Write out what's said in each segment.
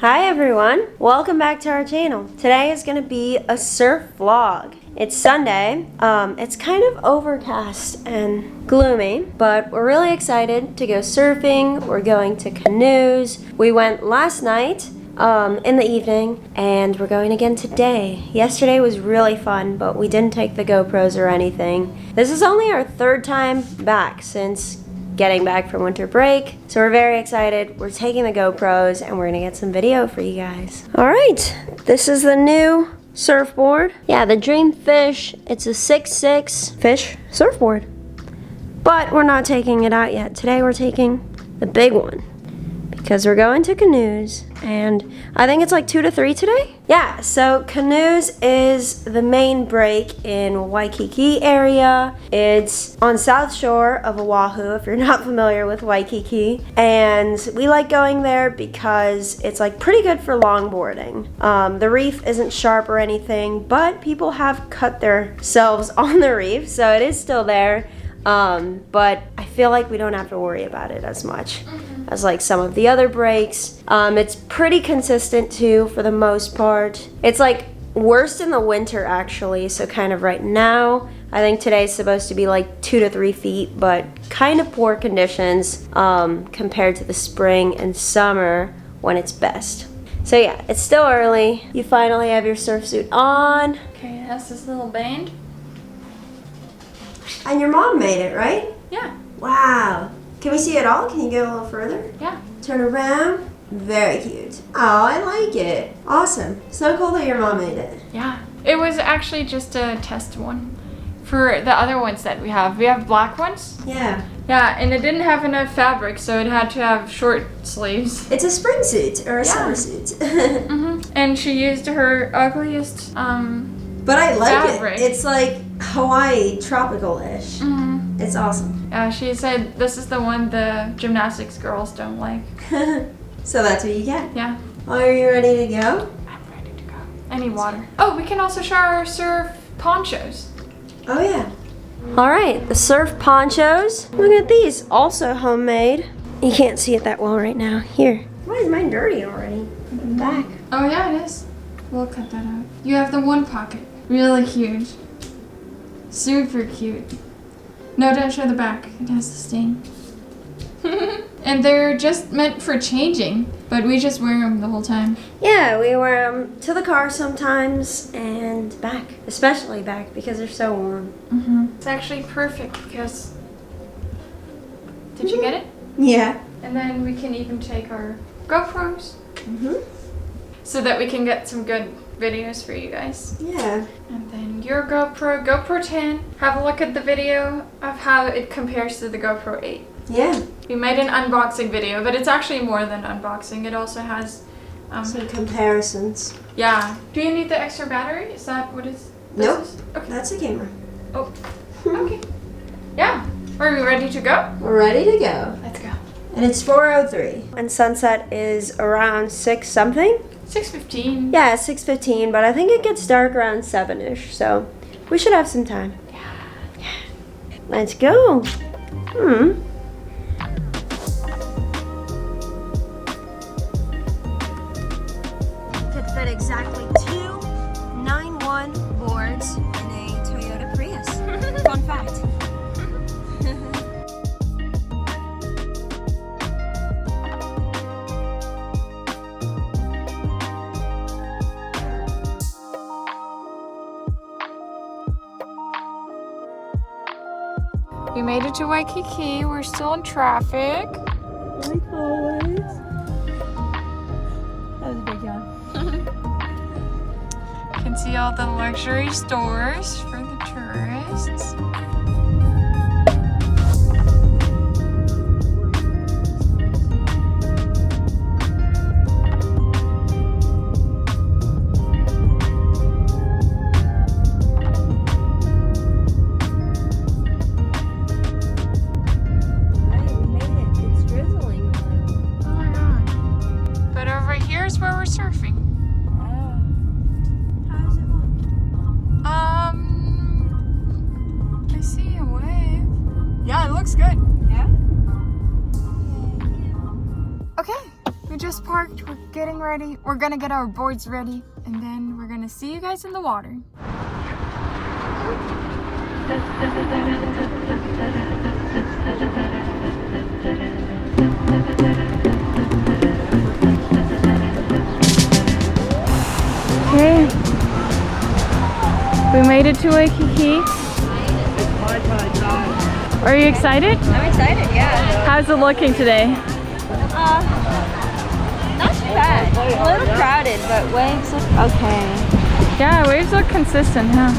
Hi everyone, welcome back to our channel. Today is going to be a surf vlog. It's Sunday. It's kind of overcast and gloomy, but we're really excited to go surfing. We're going to Canoes. We went last night in the evening, and we're going again today. Yesterday was really fun, but we didn't take the GoPros or anything. This is only our third time back since getting back from winter break, so we're very excited. We're taking the GoPros and we're gonna get some video for you guys. All right, this is the new surfboard. Yeah, the Dream Fish. It's a 6'6" fish surfboard, but we're not taking it out yet. Today we're taking the big one because we're going to Canoes, and I think it's like 2 to 3 today. Yeah, so Canoes is the main break in Waikiki area. It's on South Shore of Oahu, if you're not familiar with Waikiki. And we like going there because it's like pretty good for longboarding. The reef isn't sharp or anything, but people have cut themselves on the reef, so it is still there. But I feel like we don't have to worry about it as much as like some of the other breaks. It's pretty consistent too for the most part. It's like worst in the winter actually, so kind of right now. I think today's supposed to be like 2 to 3 feet, but kind of poor conditions compared to the spring and summer when it's best. So yeah, it's still early. You finally have your surf suit on. Okay, it has this little band. And your mom made it, right? Yeah. Wow. Can we see it all? Can you go a little further? Yeah. Turn around. Very cute. Oh, I like it. Awesome. So cool that your mom made it. Yeah. It was actually just a test one for the other ones that we have. We have black ones. Yeah. Yeah, and it didn't have enough fabric, so it had to have short sleeves. It's a spring suit or a summer suit. And she used her ugliest But I like fabric. it. It's like Hawaii tropical-ish. It's awesome. She said this is the one the gymnastics girls don't like. So that's what you get. Yeah. Are you ready to go? I'm ready to go. I need water. Oh, we can also show our surf ponchos. Oh yeah. All right, the surf ponchos. Look at these, also homemade. You can't see it that well right now. Here. Why is mine dirty already? Back. Oh yeah, it is. We'll cut that out. You have the one pocket. Really huge. Super cute. No, don't show the back. It has the stain. And they're just meant for changing, but we just wear them the whole time. Yeah, we wear them to the car sometimes and back, especially back because they're so warm. It's actually perfect because... Did you get it? Yeah. And then we can even take our GoPros so that we can get some good videos for you guys. Yeah. And then your GoPro 10. Have a look at the video of how it compares to the GoPro 8. Yeah. We made an unboxing video, but it's actually more than unboxing. It also has some comparisons. Yeah. Do you need the extra battery? Is that what it's? Nope. Okay. That's a camera. Oh. Okay. Yeah. Are we ready to go? We're ready to go. Let's go. And it's 4:03. And sunset is around 6 something. 6:15. Yeah, 6:15, but I think it gets dark around 7ish, so we should have some time. Yeah. Let's go. Could fit exactly 2 9-1 boards in a Toyota Prius. Fun fact. We made it to Waikiki. We're still in traffic. Like always. That was a big yawn. You can see all the luxury stores for the tourists. Surfing. How's it going? I see just parked. We're getting ready. We're gonna get our boards ready, and then we're gonna see you guys in the water. Okay, we made it to Waikiki. Are you excited? I'm excited, yeah. How's it looking today? Not too bad. A little crowded, but waves look okay. Yeah, waves look consistent, huh?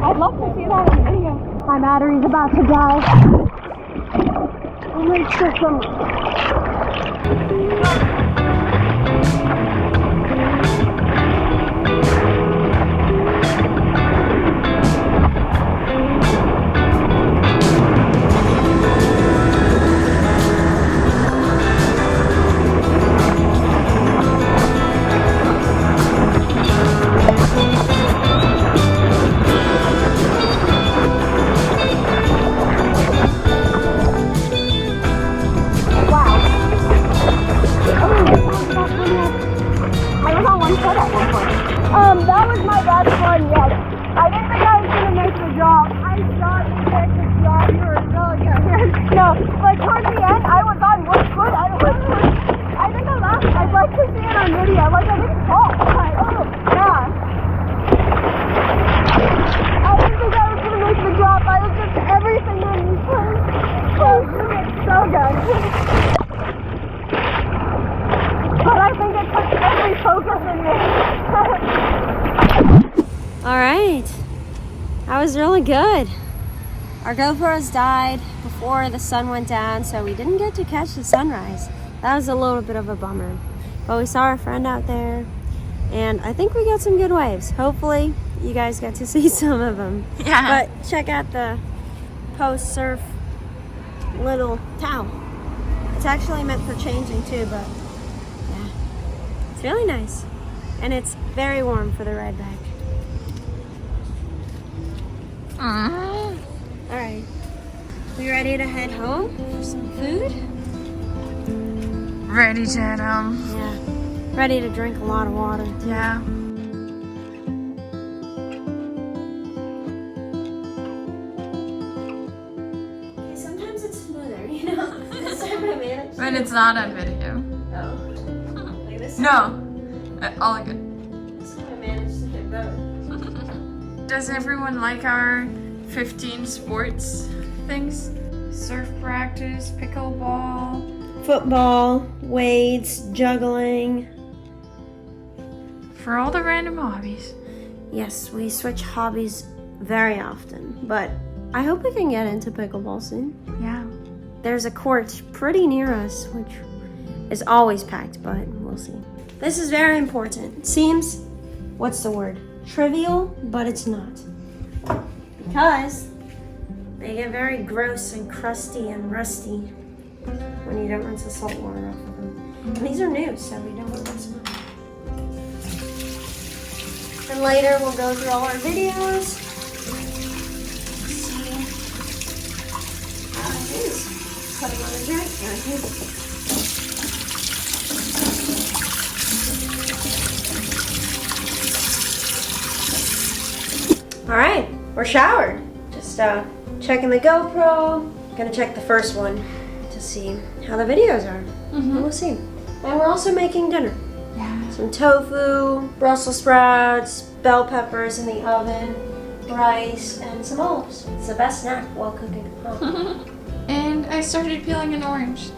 I'd love to see that on video. My battery's about to die. I'm gonna check some. That was my best one yet. I didn't think I was going to make the drop. I thought you make the drop. You were really good. No, but towards the end, I was on one foot. I think I laughed. I'd like to see it on video. Like, I didn't fall. Yeah. I didn't think I was going to make the drop. I was just everything on me. Oh, so good. But I think it took every focus in me. All right, that was really good. Our GoPros died before the sun went down, so we didn't get to catch the sunrise. That was a little bit of a bummer. But we saw our friend out there, and I think we got some good waves. Hopefully, you guys get to see some of them. Yeah. But check out the post-surf little towel. It's actually meant for changing too, but yeah, it's really nice. And it's very warm for the ride back. Alright. We ready to head home for some food? Ready to head home. Yeah. Ready to drink a lot of water. Yeah. Okay, sometimes it's smoother, you know? This time I managed. When it's not on video. Oh. Like this No. All good. This time I managed to hit both. Does everyone like our 15 sports things? Surf practice, pickleball. Football, weights, juggling. For all the random hobbies. Yes, we switch hobbies very often, but I hope we can get into pickleball soon. Yeah. There's a court pretty near us, which is always packed, but we'll see. This is very important. It seems, what's the word? Trivial, but it's not. Because they get very gross and crusty and rusty when you don't rinse the salt water off of them. And these are new, so we don't want to rinse them off. And later we'll go through all our videos. See how it is. Put them on the drink down here. All right, we're showered. Just checking the GoPro. Gonna check the first one to see how the videos are. And we'll see. And we're also making dinner. Yeah. Some tofu, Brussels sprouts, bell peppers in the oven, rice, and some olives. It's the best snack while cooking. And I started peeling an orange.